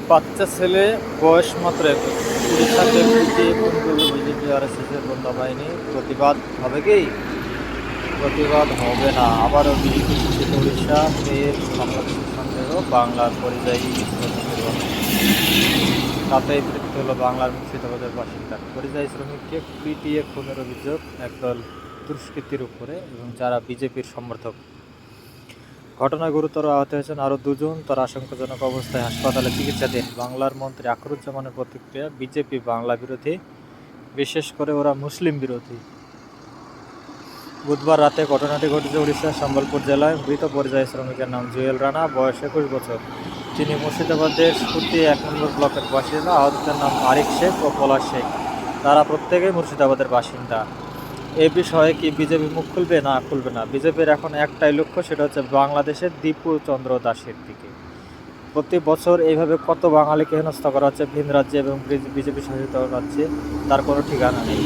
বাচ্চা ছেলে, বয়স মাত্র 21। উড়িষ্যাতে পিটিয়ে খুন করল বিজেপি আরএসএসের গোয়েন্দা বাহিনী। প্রতিবাদ হবে কি? প্রতিবাদ হবে না। আবারও বিজেপি শাসিত উড়িষ্যা, ফের বাংলাদেশের সন্দেহ বাংলার পরিযায়ী শ্রমিকের গণহত্যা। তাতেই মৃত্যু হলো বাংলার মুর্শিদাবাদের বাসিন্দার। পরিযায়ী শ্রমিককে পিটিয়ে খুনের অভিযোগ একদল দুষ্কৃতীর উপরে এবং যারা বিজেপির সমর্থক। ঘটনায় গুরুতর আহত হয়েছেন আরও দুজন, তারা আশঙ্কাজনক অবস্থায় হাসপাতালে চিকিৎসাধীন। বাংলার মন্ত্রী আখরুজ্জামানের প্রতিক্রিয়া, বিজেপি বাংলা বিরোধী, বিশেষ করে ওরা মুসলিম বিরোধী। বুধবার রাতে ঘটনাটি ঘটেছে উড়িষ্যার সম্বলপুর জেলায়। মৃত পরিযায়ী শ্রমিকের নাম জুয়েল রানা, বয়স 21 বছর। তিনি মুর্শিদাবাদের সুতি 1 নম্বর ব্লকের বাসিন্দা। আহতদের নাম আরিক শেখ ও পলাশ শেখ। তারা প্রত্যেকেই মুর্শিদাবাদের বাসিন্দা। এ বিষয়ে কি বিজেপি মুখ খুলবে? না, খুলবে না। বিজেপির এখন একটাই লক্ষ্য, সেটা হচ্ছে বাংলাদেশের দীপু চন্দ্র দাসের দিকে। প্রতি বছর এইভাবে কত বাঙালিকে হেনস্থা করা হচ্ছে ভিন রাজ্যে এবং বিজেপি শাসিত রাজ্যে, তার কোনো ঠিকানা নেই।